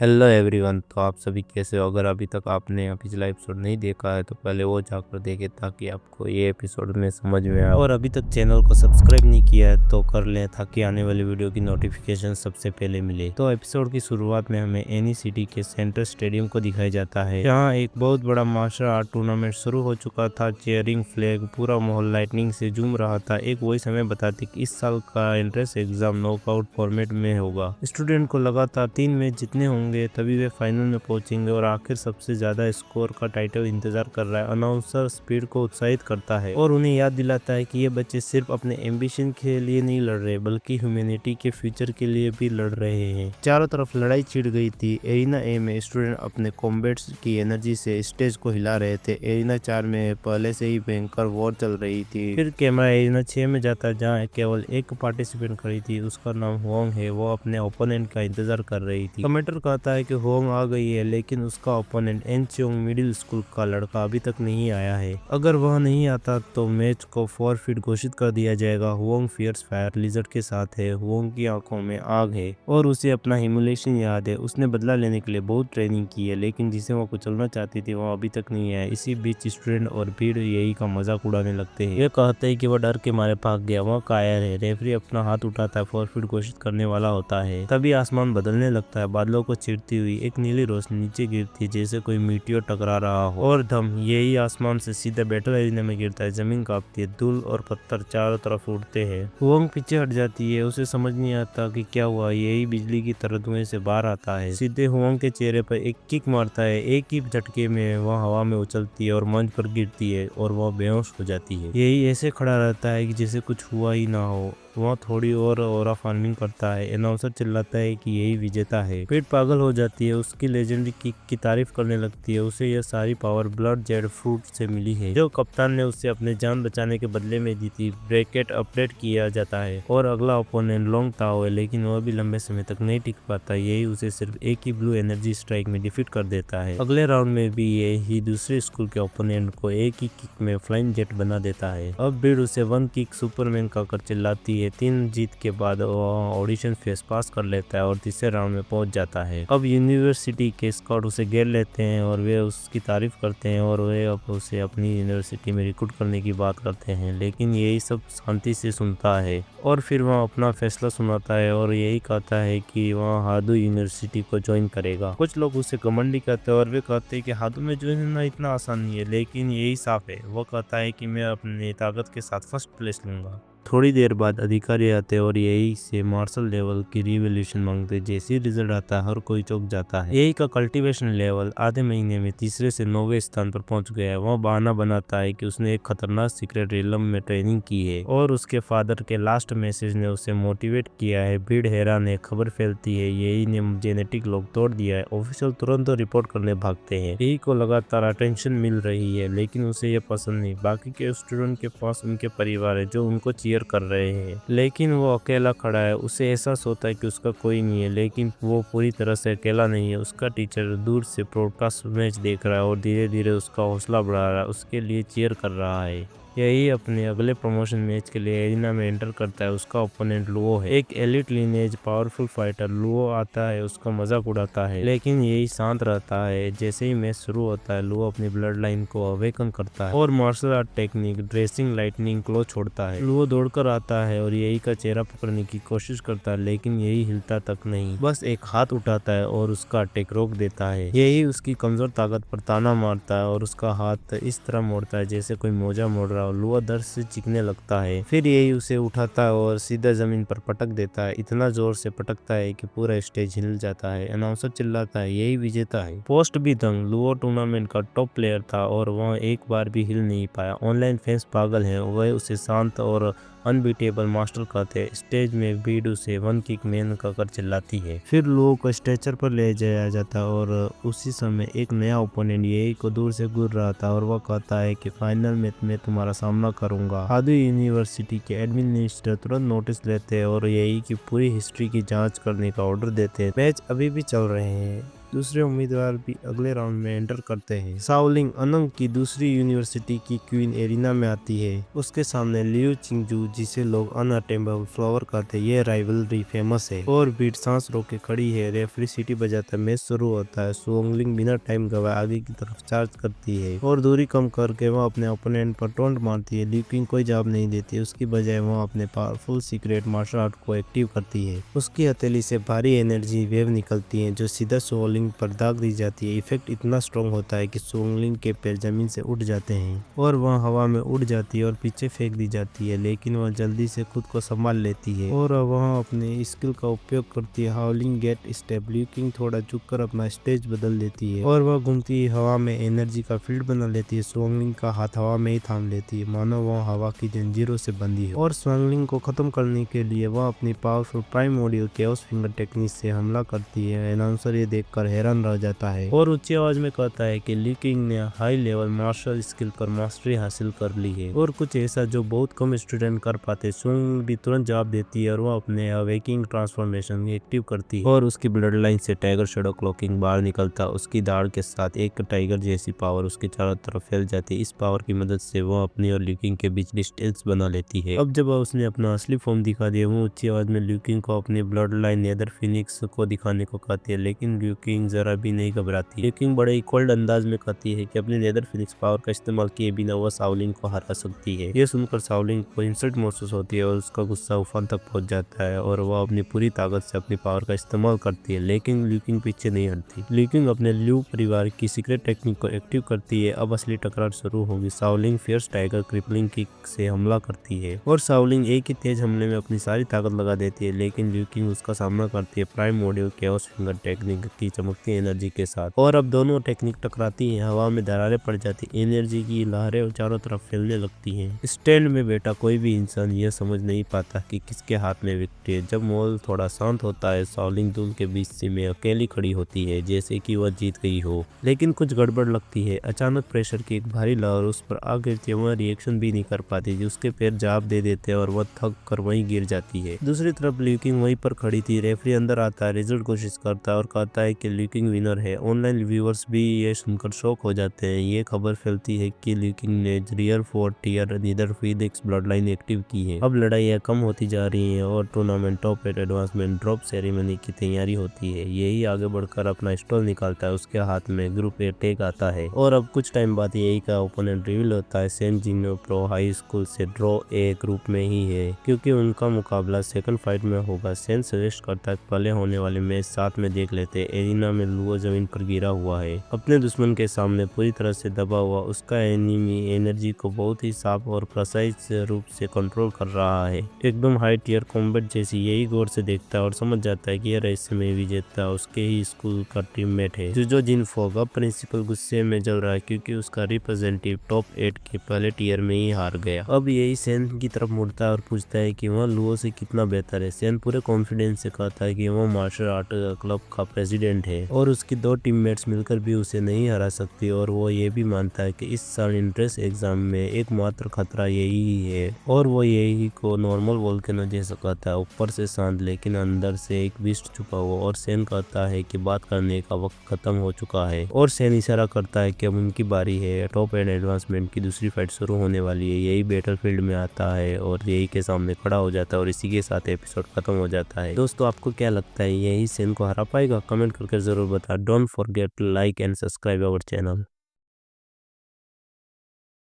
Hello everyone. तो आप सभी कैसे हो? अगर अभी तक आपने पिछला एपिसोड नहीं देखा है तो पहले वो जाकर देखें ताकि आपको ये एपिसोड में समझ में आए। और अभी तक चैनल को सब्सक्राइब नहीं किया है तो कर लें ताकि आने वाली वीडियो की नोटिफिकेशन सबसे पहले मिले। तो एपिसोड की शुरुआत में हमें एनी सिटी के सेंट्रल स्टेडियम को दिखाया जाता है, जहाँ एक बहुत बड़ा मार्शल आर्ट टूर्नामेंट शुरू हो चुका था। चेयरिंग, फ्लैग, पूरा माहौल लाइटनिंग से झूम रहा था। एक वॉइस हमें बताती कि इस साल का एंट्रेंस एग्जाम नॉकआउट फॉर्मेट में होगा। स्टूडेंट को लगातार 3 मैच जीतने होंगे तभी वे फाइनल में पहुंचेंगे और आखिर सबसे ज्यादा स्कोर का टाइटल इंतजार कर रहा है। अनाउंसर स्पीड को उत्साहित करता है और उन्हें याद दिलाता है कि ये बच्चे सिर्फ अपने एम्बिशन के लिए नहीं लड़ रहे बल्कि ह्यूमैनिटी के फ्यूचर के लिए भी लड़ रहे हैं। चारों तरफ लड़ाई छिड़ गई थी। एरिना ए में स्टूडेंट अपने कॉम्बैट्स की एनर्जी से स्टेज को हिला रहे थे। एरिना 4 में पहले से ही भयंकर वॉर चल रही थी। फिर कैमरा एरिना 6 में जाता है, जहाँ केवल एक पार्टिसिपेंट खड़ी थी। उसका नाम हुआंग है। वो अपने ओपोनेंट का इंतजार कर रही थी। कमेंटर कहता है कि होंग आ गई है, लेकिन उसका ओपोनेंट एन चोंग मिडिल स्कूल का लड़का अभी तक नहीं आया है। अगर वह नहीं आता तो मैच को फॉरफिट घोषित कर दिया जाएगा। हुआंग फियर्स फायर लिजर्ड के साथ है। हुआंग की आंखों में आग है और उसे अपना ह्यूमिलेशन याद है। उसने बदला लेने के लिए बहुत ट्रेनिंग की है, लेकिन जिसे वो कुचलना चाहती थी वो अभी तक नहीं आया। इसी बीच स्टूडेंट और भीड़ यही का मजाक उड़ाने लगते हैं। ये कहते हैं कि वह डर के मारे भाग गया, वह कायर है। रेफरी अपना हाथ उठाता है, फॉरफिट घोषित करने वाला होता है। तभी आसमान बदलने लगता है। बादलों को चीरती हुई एक नीली रोशनी नीचे गिरती है, जैसे कोई मीटियोर टकरा रहा हो। और धम, यही आसमान से सीधे बैटल एरिना में गिरता है। जमीन कांपती है, धूल और पत्थर चारों तरफ उड़ते हैं। हुआंग पीछे हट जाती है। उसे समझ नहीं आता कि क्या हुआ। यही बिजली की तरह धुएं से बाहर आता है। सीधे हुआंग के चेहरे पर एक किक मारता है। एक ही झटके में वह हवा में उछलती है और मंच पर गिरती है और वह बेहोश हो जाती है। यही ऐसे खड़ा रहता है कि जैसे कुछ हुआ ही ना हो। वह थोड़ी और ओरा फार्मिंग करता है। अनाउंसर चिल्लाता है कि यही विजेता है। पेट पागल हो जाती है। उसकी लेजेंडरी किक की तारीफ करने लगती है। उसे यह सारी पावर ब्लड जेड फ्रूट से मिली है, जो कप्तान ने उसे अपने जान बचाने के बदले में दी थी। ब्रैकेट अपडेट किया जाता है और अगला ओपोनेंट लोंग ताओ है, लेकिन वह भी लंबे समय तक नहीं टिक पाता। यही उसे सिर्फ एक ही ब्लू एनर्जी स्ट्राइक में डिफीट कर देता है। अगले राउंड में भी यही दूसरे स्कूल के ओपोनेंट को एक ही किक में फ्लाइंग जेट बना देता है। अब भीड़ उसे वन किक सुपरमैन कहकर चिल्लाती है। 3 जीत के बाद वह ऑडिशन फेस पास कर लेता है और तीसरे राउंड में पहुंच जाता है। अब यूनिवर्सिटी के स्काउट उसे घेर लेते हैं और वे उसकी तारीफ करते हैं और वे अब उसे अपनी यूनिवर्सिटी में रिक्रूट करने की बात करते हैं, लेकिन यही सब शांति से सुनता है। और फिर वह अपना फैसला सुनाता है और यही कहता है कि वह हादू यूनिवर्सिटी को ज्वाइन करेगा। कुछ लोग उसे घमंडी कहते हैं और वे कहते हैं कि हादू में ज्वाइन होना इतना आसान नहीं है, लेकिन यही साफ है। वो कहता है कि मैं अपनी ताकत के साथ फर्स्ट प्लेस लूंगा। थोड़ी देर बाद अधिकारी आते हैं और यही से मार्शल लेवल की रिवॉल्यूशन मांगते। जैसे ही रिजल्ट आता है हर कोई चौंक जाता है। यही का कल्टीवेशन लेवल आधे महीने में तीसरे से 9वें स्थान पर पहुंच गया है। वह बहाना बनाता है कि उसने एक खतरनाक सीक्रेट रिलम में ट्रेनिंग की है और उसके फादर के लास्ट मैसेज ने उसे मोटिवेट किया है। भीड़ हैरान है। खबर फैलती है यही ने जेनेटिक लॉक तोड़ दिया है। ऑफिशियल तुरंत रिपोर्ट करने भागते हैं। यही को लगातार अटेंशन मिल रही है, लेकिन उसे यह पसंद नहीं। बाकी के स्टूडेंट के पास उनके परिवार है जो उनको चीयर कर रहे हैं, लेकिन वो अकेला खड़ा है। उसे एहसास होता है कि उसका कोई नहीं है, लेकिन वो पूरी तरह से अकेला नहीं है। उसका टीचर दूर से ब्रॉडकास्ट मैच देख रहा है और धीरे धीरे उसका हौसला बढ़ा रहा है, उसके लिए चीयर कर रहा है। यही अपने अगले प्रमोशन मैच के लिए एरिना में एंटर करता है। उसका ओपोनेंट लुओ है, एक elite lineage powerful fighter. Luo आता है, उसका मजाक उड़ाता है, लेकिन यही शांत रहता है। जैसे ही मैच शुरू होता है लुओ अपनी ब्लड लाइन को अवेकन करता है और martial art technique dressing lightning claw छोड़ता है। लुओ दौड़कर आता है और यही का चेहरा पकड़ने की कोशिश करता है, लेकिन यही हिलता तक नहीं, बस एक हाथ उठाता है और उसका अटैक रोक देता है। यही उसकी कमजोर ताकत पर ताना मारता है और उसका हाथ इस तरह मोड़ता है जैसे कोई मोजा मोड़ रहा। लुआ दर्द से चीखने लगता है। फिर यही उसे उठाता है और सीधा जमीन पर पटक देता है। इतना जोर से पटकता है कि पूरा स्टेज हिल जाता है। अनाउंसर चिल्लाता है यही विजेता है। पोस्ट भी दंग। लुओ टूर्नामेंट का टॉप प्लेयर था और वह एक बार भी हिल नहीं पाया। ऑनलाइन फैंस पागल हैं, वह उसे शांत और अनबीटेबल मास्टर कहते हैं। स्टेज में भीड़ उसे वन किक मैन कहकर चिल्लाती है। फिर लुओ को स्ट्रेचर पर ले जाया जाता है और उसी समय एक नया ओपोनेंट यही को दूर से गुजर रहा था और वह कहता है कि फाइनल में मैं तुम्हारा सामना करूंगा। हादू यूनिवर्सिटी के एडमिनिस्ट्रेटर तुरंत नोटिस लेते हैं और यही की पूरी हिस्ट्री की जांच करने का ऑर्डर देते हैं। मैच अभी भी चल रहे हैं। दूसरे उम्मीदवार भी अगले राउंड में एंटर करते हैं। शाओलिंग अनंग की दूसरी यूनिवर्सिटी की क्वीन एरिना में आती है। उसके सामने लियू चिंगजू, जिसे लोग अनअटेम्बल फ्लावर कहते हैं, ये राइवलरी फेमस है। और बीट सांस रोके खड़ी है। रेफरी सीटी बजाता मैच शुरू होता है। सुओंगलिंग बिना टाइम गवाए आगे की तरफ चार्ज करती है और दूरी कम करके वह अपने ओपोनेंट पर टोंट मारती है। लियू किंग कोई जवाब नहीं देती, उसकी बजाय वह अपने पावरफुल सीक्रेट मार्शल आर्ट को एक्टिव करती है। उसकी हथेली से भारी एनर्जी वेव निकलती है जो सीधा सुओंगलिंग पर दाग दी जाती है। इफेक्ट इतना स्ट्रॉन्ग होता है कि सुओंगलिंग के पैर जमीन से उठ जाते हैं और वह हवा में उड़ जाती है और पीछे फेंक दी जाती है, लेकिन वह जल्दी से खुद को संभाल लेती है और वह अपने स्किल का उपयोग करती है। Howling gate step. Liu Qing थोड़ा झुककर अपना स्टेज बदल देती है और वह घूमती हवा में एनर्जी का फील्ड बना लेती है। सुओंगलिंग का हाथ हवा में ही थाम लेती है, मानो वह हवा की जंजीरों से बंधी है। और सुओंगलिंग को खत्म करने के लिए वह अपनी powerful primordial chaos finger technique से हमला करती है। अनाउंसर ये देखकर हैरान रह जाता है और ऊंची आवाज में कहता है कि लियू किंग ने हाई लेवल मार्शल स्किल पर मास्टरी हासिल कर ली है और कुछ ऐसा जो बहुत कम स्टूडेंट कर पाते। सुओंगलिंग भी तुरंत जवाब देती है और वह अपने अवेकिंग ट्रांसफॉर्मेशन एक्टिव करती है और उसकी ब्लड लाइन से टाइगर शेडो क्लॉकिंग बाहर निकलता। उसकी दाढ़ के साथ एक टाइगर जैसी पावर उसके चारों तरफ फैल जाती है। इस पावर की मदद से वह अपनी और लियू किंग के बीच डिस्टेंस बना लेती है। अब जब उसने अपना असली फॉर्म दिखा दिया, वो ऊंची आवाज में लियू किंग को अपनी ब्लड लाइन नेदर फिनिक्स को दिखाने को कहती है, लेकिन लियू किंग जरा भी नहीं घबराती। लियू किंग बड़े ही कोल्ड अंदाज में कहती है कि अपनी नेदर फिनिक्स पावर का इस्तेमाल किए बिना वह शाओलिंग को हरा सकती है। यह सुनकर शाओलिंग को इंसल्ट महसूस होती है और उसका गुस्सा उफान तक पहुंच जाता है और वह अपनी पूरी ताकत से अपनी पावर का इस्तेमाल करती है, लेकिन लियू किंग पीछे नहीं हटती। लियू किंग अपने लियू परिवार की सीक्रेट टेक्निक को एक्टिव करती है। अब असली टकरार शुरू होगी। शाओलिंग फियर्स टाइगर क्रिपलिंग किक से हमला करती है और शाओलिंग एक ही तेज हमले में अपनी सारी ताकत लगा देती है, लेकिन लियू किंग उसका सामना करती है prime module chaos finger technique की चमकती एनर्जी के साथ। और अब दोनों टेक्निक टकराती हैं, हवा में दरारें पड़ जाती, एनर्जी की लहरें चारों तरफ फैलने लगती हैं। स्टैंड में बैठा कोई भी इंसान यह समझ नहीं पाता कि किसके हाथ में विक्ट्री है। जब माहौल थोड़ा शांत होता है, शाओलिंग धूल के बीच में अकेली खड़ी होती है, जैसे कि वह जीत गई हो, लेकिन कुछ गड़बड़ लगती है। अचानक प्रेशर की एक भारी लहर उस पर आ गिरती है। वह रिएक्शन भी नहीं कर पाती, उसके पैर जवाब दे देते हैं और वह थक कर वहीं गिर जाती है। दूसरी तरफ लियू किंग वहीं पर खड़ी थी। रेफरी अंदर आता है, रिजल्ट घोषित करता है और कहता है कि लियू किंग विनर है। ऑनलाइन व्यूअर्स भी ये सुनकर शॉक हो जाते हैं। ये खबर फैलती है कि लियू किंग ने real 4 tier nether phoenix blood line active की है। अब लड़ाइयाँ कम होती जा रही हैं और tournament top 8 advancement drop ceremony की तैयारी होती है। यही आगे बढ़कर अपना स्टॉल निकालता है। उसके हाथ में ग्रुप ए टैग आता है और अब कुछ टाइम बाद यही का ओपोनेंट रिवील होता है। सेन जिनो प्रो हाई स्कूल से ड्रॉ ए ग्रुप में ही है, क्योंकि उनका मुकाबला सेकंड फाइट में होगा। सेन सजेस्ट करता है पहले होने वाले मैच साथ में देख लेते। एरिना में लुओ जमीन पर गिरा हुआ है, अपने दुश्मन के सामने पूरी तरह से दबा हुआ। उसका एनिमी एनर्जी को बहुत ही साफ और प्रेसाइज रूप से कंट्रोल कर रहा है, एकदम हाई टियर कॉम्बैट जैसी। यही गौर से देखता है और समझ जाता है कि यह रहस्यमय विजेता उसके ही स्कूल का टीममेट है, जुजो जिनफोग। अब प्रिंसिपल गुस्से में जल रहा है क्योंकि उसका रिप्रेजेंटेटिव टॉप 8 के पहले टियर में ही हार गया। अब यही सेन की तरफ मुड़ता है और पूछता है कि वह लुओ से कितना बेहतर है। सेन पूरे कॉन्फिडेंस से कहता है कि वह मार्शल आर्ट क्लब का प्रेसिडेंट है और उसकी 2 टीममेट्स मिलकर भी उसे नहीं हरा सकती। और वो ये भी मानता है कि इस साल एंट्रेंस एग्जाम में एकमात्र खतरा यही है और वो यही को नॉर्मल वोल्केनो जैसा कहता है, ऊपर से शांत लेकिन अंदर से एक बीस्ट छुपा हुआ। और सेन कहता है कि बात करने का वक्त खत्म हो चुका है और सेन इशारा करता है कि अब उनकी बारी है। टॉप 8 एडवांसमेंट की दूसरी फाइट शुरू होने वाली है। यही बैटलफील्ड में आता है और यही के सामने खड़ा हो जाता है और इसी के साथ एपिसोड खत्म हो जाता है। दोस्तों, आपको क्या लगता है, यही सेन को हरा पाएगा? कमेंट करके जरूर बता। Don't forget to like and subscribe our channel.